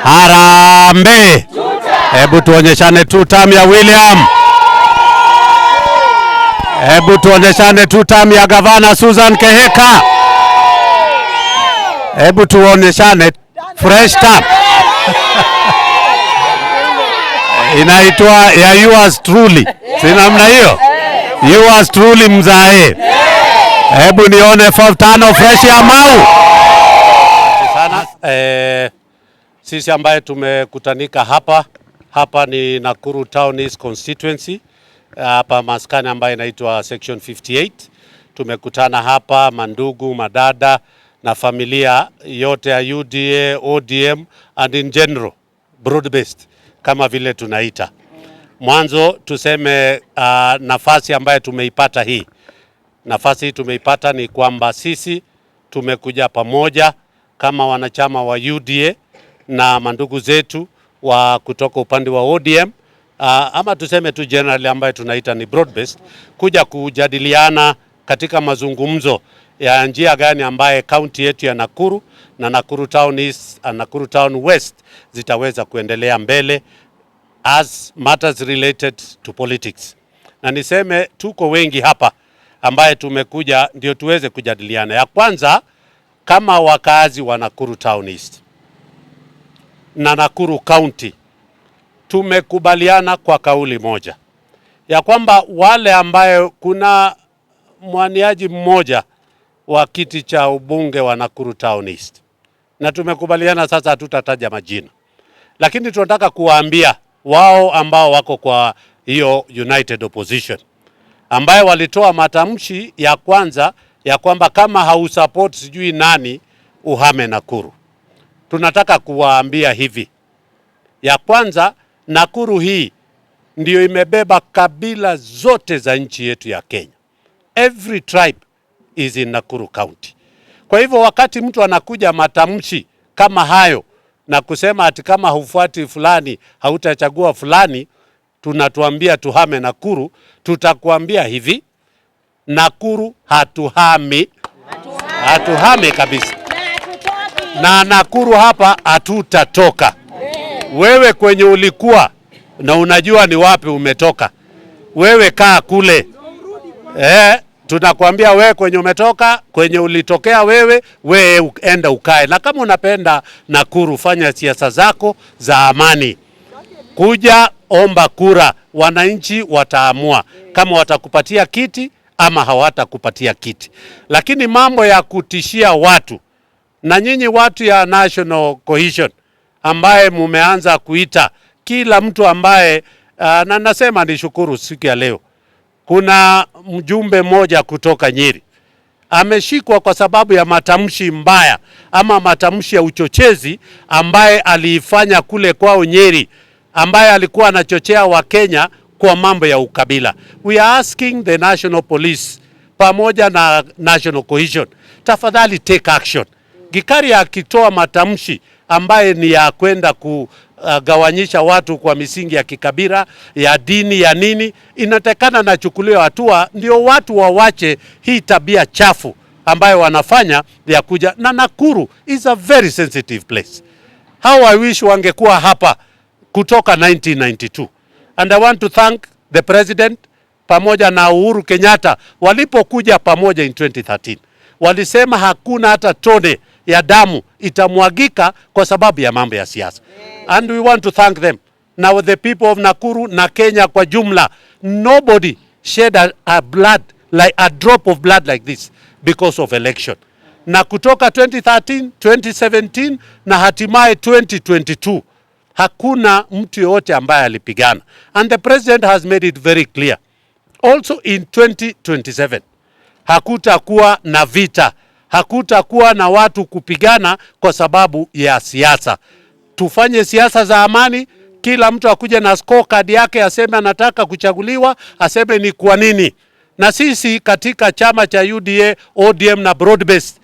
Harambee! Hebu tuonyeshane two-term ya William. Hebu tuonyeshane two-term ya Gavana Susan Kehika. Hebu tuonyeshane fresh tap. Inaitwa ya yours truly. Si namna hiyo? Yours truly mzae. Hebu nione 5-5 fresh ya Mau. Sana. Sisi ambaye tumekutanika hapa ni Nakuru Town East Constituency, hapa maskani ambaye inaitwa Section 58. Tumekutana hapa mandugu, madada na familia yote ya UDA, ODM and in general broad based kama vile tunaita. Mwanzo tuseme nafasi ambaye tumeipata hii. Nafasi tumeipata ni kwamba sisi tumekuja pamoja kama wanachama wa UDA na mandugu zetu wa kutoka upande wa ODM, ama tuseme tu generally ambaye tunaita ni broad based, kuja kujadiliana katika mazungumzo ya njia gani ambaye county yetu ya Nakuru na Nakuru Town East and Nakuru Town West zitaweza kuendelea mbele as matters related to politics. Na niseme tuko wengi hapa ambaye tumekuja ndio tuweze kujadiliana. Ya kwanza, kama wakazi wa Nakuru Town East na Nakuru County tumekubaliana kwa kauli moja ya kwamba wale ambaye kuna mwaniaji mmoja wa kiti cha ubunge wa Nakuru Town East, na tumekubaliana sasa hatutataja majina, lakini tunataka kuwaambia wao ambao wako kwa hiyo United Opposition ambaye walitoa matamshi ya kwanza ya kwamba kama hausupport sijui nani uhame Nakuru. Tunataka kuwaambia hivi, ya kwanza, Nakuru hii ndio imebeba kabila zote za nchi yetu ya Kenya. Every tribe is in Nakuru County. Kwa hivyo wakati mtu anakuja matamshi kama hayo na kusema ati kama hufuati fulani hautachagua fulani, tunatuambia tuhame Nakuru, tutakuambia hivi, Nakuru hatuhami kabisa. Na Nakuru hapa hatutatoka. Wewe kwenye ulikuwa na unajua ni wapi umetoka, wewe kaa kule. Tunakwambia wewe kwenye umetoka, kwenye ulitokea wewe enda ukae. Na kama unapenda Nakuru, fanya siasa zako za amani. Kuja omba kura, wananchi wataamua kama watakupatia kiti ama hawatakupatia kiti. Lakini mambo ya kutishia watu, na nyinyi watu ya National Cohesion ambaye mumeanza kuita kila mtu ambaye na nasema nishukuru siku ya leo. Kuna mjumbe mmoja kutoka Nyeri ameshikwa kwa sababu ya matamshi mbaya ama matamshi ya uchochezi ambaye aliifanya kule kwao Nyeri, ambaye alikuwa anachochea wa Kenya kwa mambo ya ukabila. We are asking the National Police pamoja na National Cohesion, tafadhali take action. Gikari akitoa matamshi ambaye ni ya kwenda kugawanyisha watu kwa misingi ya kikabila, ya dini, ya nini, inatakana na chukuliwa hatua ndio watu wawache hii tabia chafu ambayo wanafanya ya kuja. Na Nakuru is a very sensitive place. How I wish wangekuwa hapa kutoka 1992. And I want to thank the president pamoja na Uhuru Kenyatta walipokuja pamoja in 2013. Walisema hakuna hata tone ya damu itamwagika kwa sababu ya mambo ya siasa. And we want to thank them. Now the people of Nakuru na Kenya kwa jumla, nobody shed a blood, like a drop of blood like this because of election. Na kutoka 2013, 2017 na hatimaye 2022, hakuna mtu yote ambaye alipigana. And the president has made it very clear. Also in 2027, hakutakuwa na vita, hakutakuwa na watu kupigana kwa sababu ya siasa. Tufanye siasa za amani, kila mtu akuje na scorecard yake, aseme anataka kuchaguliwa, aseme ni kwa nini. Na sisi katika chama cha UDA, ODM na broad based,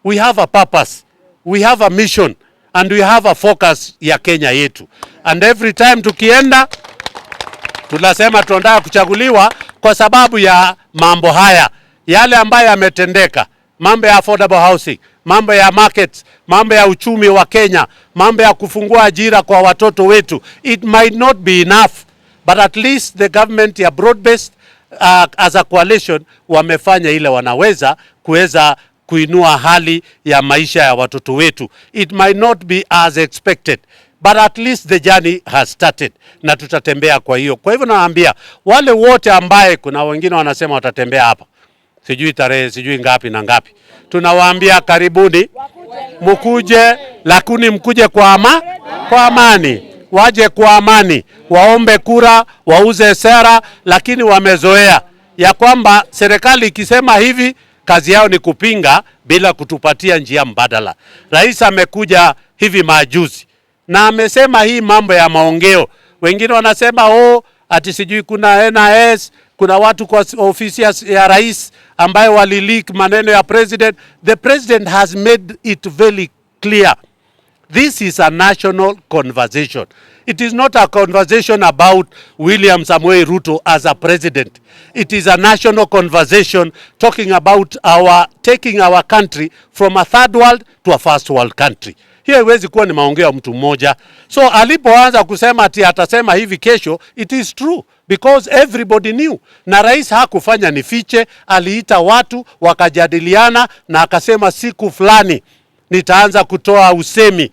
we have a purpose, we have a mission and we have a focus ya Kenya yetu. And every time tukienda tunasema tunataka kuchaguliwa kwa sababu ya mambo haya yale ambayo yametendeka, mambo ya affordable housing, mambo ya markets, mambo ya uchumi wa Kenya, mambo ya kufungua ajira kwa watoto wetu. It might not be enough, but at least the government ya broad-based as a coalition wamefanya ile wanaweza kuweza kuinua hali ya maisha ya watoto wetu. It might not be as expected, but at least the journey has started, na tutatembea kwa hiyo. Kwa hivyo naambia wale wote ambaye kuna wengine wanasema watatembea hapa, sijui tarehe sijui ngapi na ngapi, tunawaambia karibuni, mkuje, lakini mkuje kwa amani, waje kwa amani, waombe kura, wauze sera, lakini wamezoea ya kwamba serikali ikisema hivi kazi yao ni kupinga bila kutupatia njia mbadala. Rais amekuja hivi majuzi na amesema hii mambo ya maongeo. Wengine wanasema ati sijui kuna NIS, kuna watu kwa ofisi ya rais ambayo walileak maneno ya president. The president has made it very clear. This is a national conversation. It is not a conversation about William Samoei Ruto as a president. It is a national conversation talking about taking our country from a third world to a first world country. Hiyo haiwezi kuwa ni maongeo ya mtu mmoja. So alipoanza kusema ati atasema hivi kesho, it is true because everybody knew. Na rais hakufanya ni fiche, aliita watu wakajadiliana na akasema siku fulani nitaanza kutoa usemi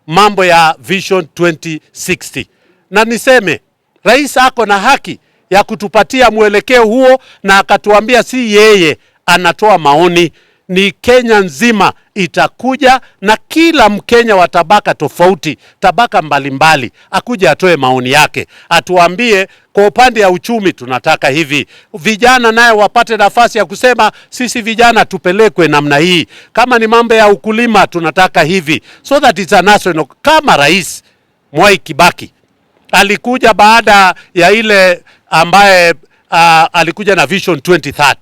mambo ya Vision 2060. Na niseme rais ako na haki ya kutupatia mwelekeo huo, na akatuambia si yeye anatoa maoni, ni Kenya nzima itakuja na kila Mkenya wa tabaka tofauti, tabaka mbalimbali, akuja atoe maoni yake, atuambie kwa upande ya uchumi tunataka hivi, vijana naye wapate nafasi ya kusema sisi vijana tupelekwe namna hii, kama ni mambo ya ukulima tunataka hivi, so that it's a national. Kama Rais Mwai Kibaki alikuja baada ya ile ambaye alikuja na Vision 2030.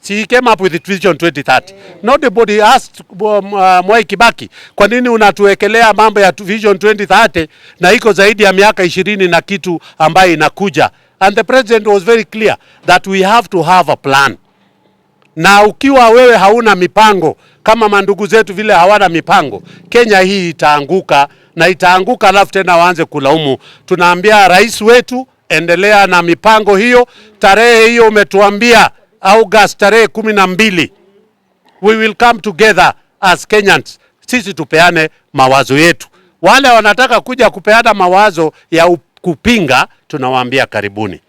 He came up with the Vision 2030. Nobody asked Mwai Kibaki, kwa nini unatuwekelea mambo ya Vision 2030 na iko zaidi ya miaka 20 na kitu ambayo inakuja? And the president was very clear that we have to have a plan. Na ukiwa wewe hauna mipango, kama mandugu zetu vile hawana mipango, Kenya hii itaanguka, na itaanguka alafu tena waanze kulaumu. Tunaambia rais wetu, endelea na mipango hiyo. Tarehe hiyo umetuambia August tarehe 12, we will come together as Kenyans. Sisi tupeane mawazo yetu. Wale wanataka kuja kupeana mawazo ya kupinga, tunawaambia karibuni.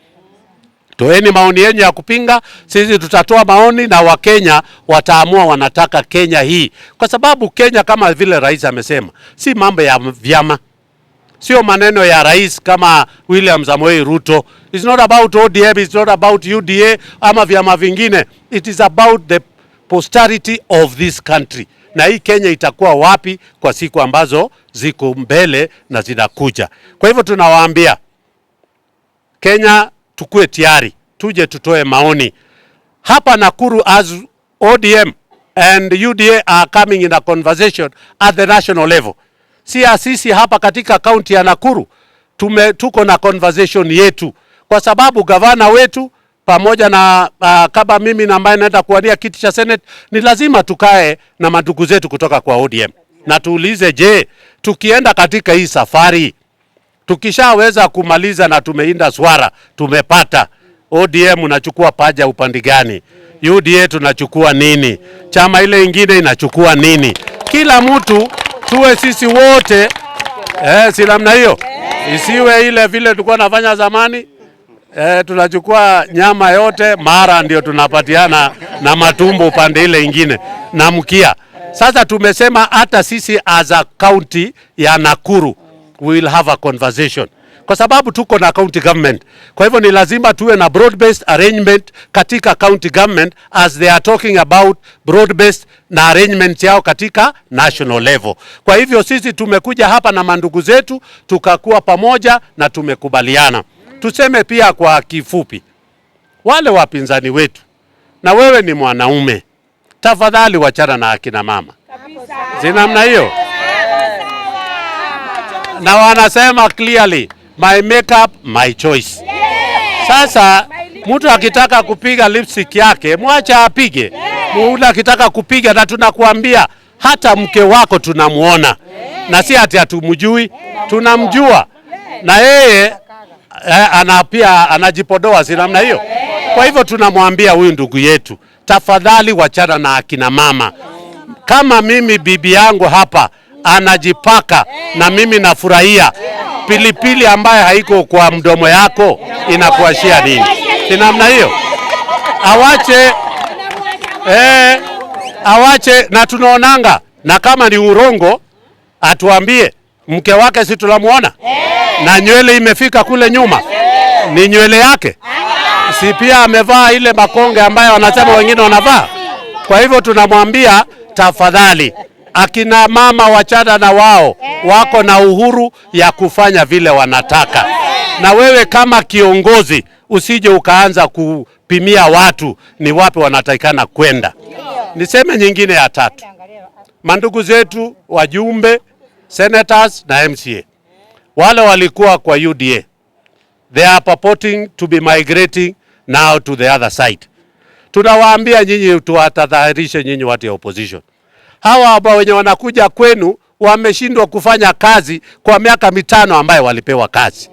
Toeni maoni yenu ya kupinga, sisi tutatoa maoni na Wakenya wataamua wanataka Kenya hii. Kwa sababu Kenya kama vile rais amesema, si mambo ya vyama. Sio maneno ya rais kama William Samoei Ruto. It's not about ODM, it's not about UDA ama vyama vingine. It is about the posterity of this country. Na hii Kenya itakuwa wapi kwa siku ambazo ziko mbele na zinakuja. Kwa hivyo tunawaambia Kenya tukue tayari, tuje tutoe maoni. Hapa Nakuru as ODM and UDA are coming in a conversation at the national level. Sisi hapa katika kaunti ya Nakuru tuko na conversation yetu, kwa sababu gavana wetu pamoja na kama mimi na ambaye naenda kuwania kiti cha Senate, ni lazima tukae na mandugu zetu kutoka kwa ODM na tuulize, je, tukienda katika hii safari tukishaweza kumaliza na tumeinda swara, tumepata ODM unachukua paja upande gani, UDA tunachukua nini, chama ile ingine inachukua nini, kila mtu tuwe sisi wote si namna hiyo. Isiwe ile vile tulikuwa nafanya zamani, tunachukua nyama yote mara ndio tunapatiana na matumbo upande ile ingine na mkia. Sasa tumesema hata sisi as a county ya Nakuru we will have a conversation, kwa sababu tuko na county government. Kwa hivyo ni lazima tuwe na broad based arrangement katika county government as they are talking about broad based na arrangement yao katika national level. Kwa hivyo sisi tumekuja hapa na mandugu zetu tukakuwa pamoja na tumekubaliana. Tuseme pia kwa kifupi, wale wapinzani wetu, na wewe ni mwanaume, tafadhali wachana na akina mama. Zinamna hiyo. Na wanasema clearly, my makeup, my choice. Sasa mtu akitaka kupiga lipstick yake, mwacha apige. Mtu akitaka kupiga, na tunakuambia hata mke wako tunamuona, na si ati hatumjui, tunamjua, na yeye pia anajipodoa, si namna hiyo. Kwa hivyo tunamwambia huyu ndugu yetu, tafadhali wachana na akina mama. Kama mimi bibi yangu hapa anajipaka na mimi nafurahia, pilipili ambaye haiko kwa mdomo yako inakuashia nini? Si namna hiyo. Awache na tunaonanga, na kama ni urongo atuambie. Mke wake si tunamuona na nywele imefika kule nyuma, ni nywele yake, si pia amevaa ile makonge ambayo wanasema wengine wanavaa. Kwa hivyo tunamwambia tafadhali, akina mama wachana na wao, wako na uhuru ya kufanya vile wanataka, na wewe kama kiongozi usije ukaanza kupimia watu ni wapi wanatakikana kwenda. Niseme nyingine ya tatu, mandugu zetu wajumbe, senators na MCA wale walikuwa kwa UDA, they are purporting to be migrating now to the other side. Tunawaambia nyinyi, tuwatahadharishe nyinyi watu ya opposition, hawa ambao wenye wanakuja kwenu wameshindwa kufanya kazi kwa miaka 5 ambayo walipewa kazi.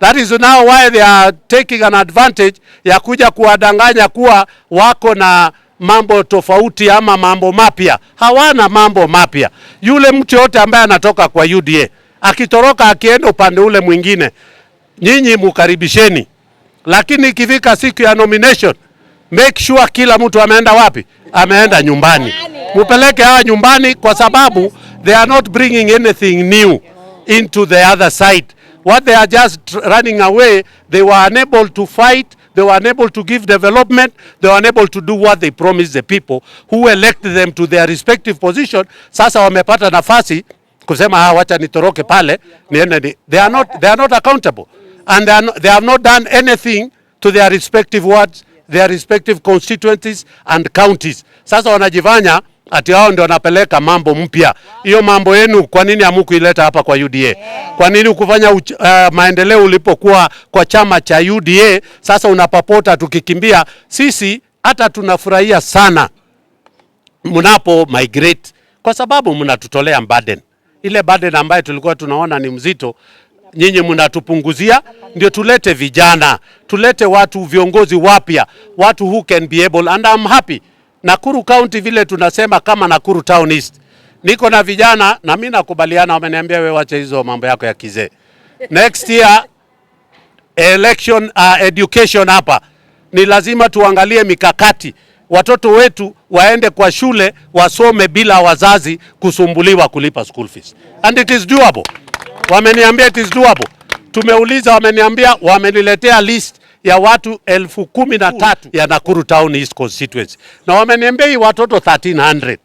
That is now why they are taking an advantage ya kuja kuwadanganya kuwa wako na mambo tofauti ama mambo mapya. Hawana mambo mapya. Yule mtu yote ambaye anatoka kwa UDA akitoroka akienda upande ule mwingine, nyinyi mukaribisheni, lakini ikifika siku ya nomination, make sure kila mtu ameenda wapi? Ameenda nyumbani. Mupeleke hawa nyumbani, kwa sababu they are not bringing anything new into the other side. What they are just running away, they were unable to fight, they were unable to give development, they were unable to do what they promised the people who elected them to their respective position. Sasa wamepata nafasi kusema wacha nitoroke pale niende. They are not accountable, and they have not done anything to their respective wards, their respective constituencies and counties. Sasa wanajifanya ati hao ndio wanapeleka mambo mpya. Hiyo mambo yenu kwa nini hamkuileta hapa kwa UDA? Kwa nini ukufanya maendeleo ulipokuwa kwa chama cha UDA? Sasa unapapota tukikimbia. Sisi hata tunafurahia sana mnapo migrate, kwa sababu mnatutolea burden. Ile burden ambayo tulikuwa tunaona ni mzito, nyinyi mnatupunguzia, ndio tulete vijana, tulete watu viongozi wapya, watu who can be able, and I'm happy. Nakuru County vile tunasema kama Nakuru Town East, niko na vijana na mimi nakubaliana, wameniambia wewe wacha hizo mambo yako ya kizee. Next year election education hapa ni lazima tuangalie mikakati, watoto wetu waende kwa shule wasome bila wazazi kusumbuliwa kulipa school fees, and it is doable. Wameniambia it is doable. Tumeuliza, wameniambia wameniletea list ya watu 13,000 ya Nakuru Town East constituency, na wameniambia hii watoto 1300.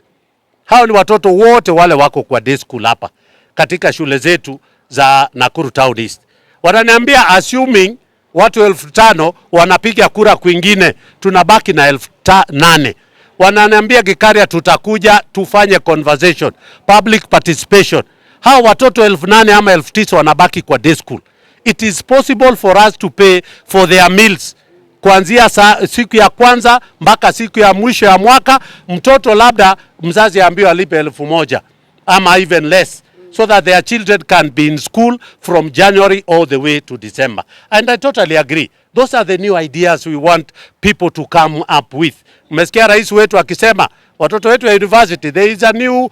Hao ni watoto wote wale wako kwa day school hapa katika shule zetu za Nakuru Town East. Wananiambia assuming watu 5,000 wanapiga kura kwingine, tunabaki na 8,000. Wananiambia Gikaria, tutakuja tufanye conversation, public participation. Hao watoto 8,000 ama 9,000 wanabaki kwa day school. It is possible for us to pay for their meals kuanzia siku ya kwanza mpaka siku ya mwisho ya mwaka. Mtoto labda mzazi ambiwa alipe 1,000 ama even less, so that their children can be in school from January all the way to December. And I totally agree. Those are the new ideas we want people to come up with. Mmesikia rais wetu akisema watoto wetu ya university, there is a new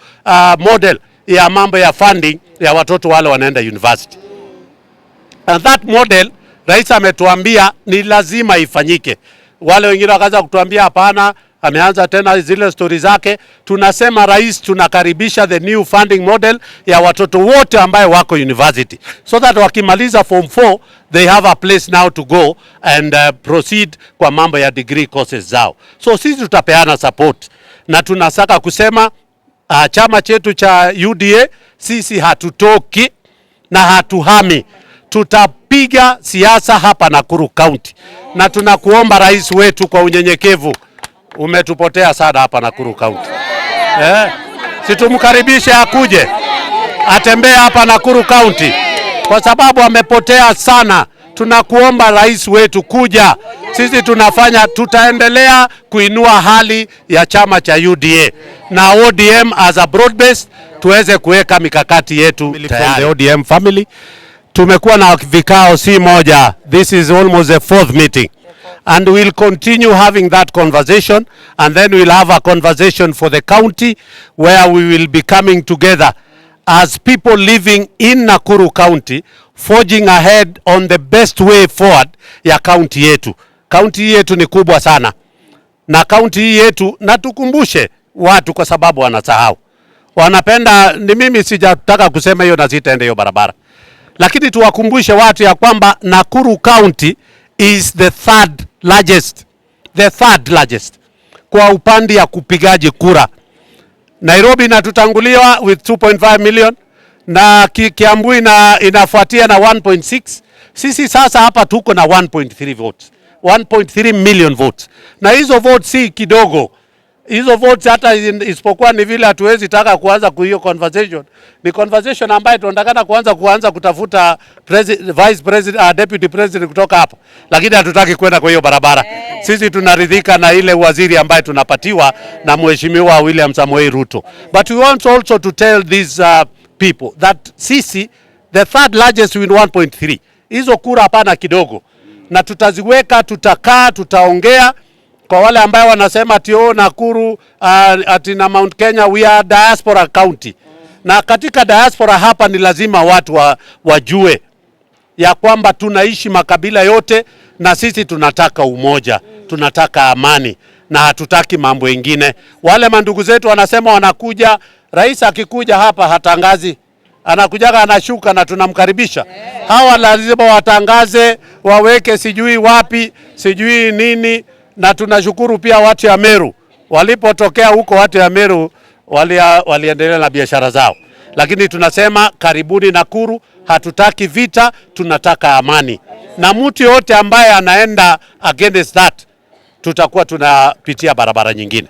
model ya mambo ya funding ya watoto wale wanaenda university. And that model rais ametuambia ni lazima ifanyike. Wale wengine wakaanza kutuambia hapana, ameanza tena zile story zake. Tunasema rais, tunakaribisha the new funding model ya watoto wote ambaye wako university, so that wakimaliza form 4 they have a place now to go and proceed kwa mambo ya degree courses zao. So sisi tutapeana support, na tunasaka kusema chama chetu cha UDA sisi hatutoki na hatuhami. Tutapiga siasa hapa Nakuru County, na tunakuomba rais wetu kwa unyenyekevu, umetupotea sana hapa Nakuru County. Situmkaribishe akuje atembee hapa Nakuru County, kwa sababu amepotea sana. tunakuomba rais wetu kuja. Sisi tutaendelea kuinua hali ya chama cha UDA na ODM as a broad base, tuweze kuweka mikakati yetu. From the ODM family tumekuwa na vikao si moja. This is almost the 4th meeting and we'll continue having that conversation, and then we'll have a conversation for the county where we will be coming together as people living in Nakuru County, forging ahead on the best way forward ya county yetu. County yetu ni kubwa sana, na county yetu, na tukumbushe watu kwa sababu wanasahau. Wanapenda, ni mimi sijataka kusema hiyo na sitaenda hiyo barabara, lakini tuwakumbushe watu ya kwamba Nakuru County is the third largest kwa upande ya kupigaji kura. Nairobi inatutanguliwa with 2.5 million na Kiambu inafuatia na 1.6. Sisi sasa hapa tuko na 1.3 votes, 1.3 million votes, na hizo votes si kidogo. Hizo votes hata isipokuwa ni vile hatuwezi taka kuanza hiyo conversation. Ni conversation ambayo tunataka kuanza kutafuta vice president, deputy president kutoka hapa, lakini hatutaki kwenda kwa hiyo barabara. Sisi tunaridhika na ile waziri ambaye tunapatiwa na Mheshimiwa William Samoei Ruto. But we want also to tell these people that sisi the third largest with 1.3. Hizo kura hapana kidogo, na tutaziweka, tutakaa, tutaongea. Kwa wale ambao wanasema ati Nakuru ati na Mount Kenya, we are diaspora county. Na katika diaspora hapa ni lazima watu wajue ya kwamba tunaishi makabila yote, na sisi tunataka umoja, tunataka amani, na hatutaki mambo mengine. Wale mandugu zetu wanasema wanakuja, rais akikuja hapa hatangazi, anakujaga anashuka na tunamkaribisha. Hawa lazima watangaze, waweke sijui wapi, sijui nini. Na tunashukuru pia watu ya Meru, walipotokea huko watu ya Meru waliendelea na biashara zao. Lakini tunasema karibuni Nakuru, hatutaki vita, tunataka amani. Na mtu yote ambaye anaenda against that, tutakuwa tunapitia barabara nyingine.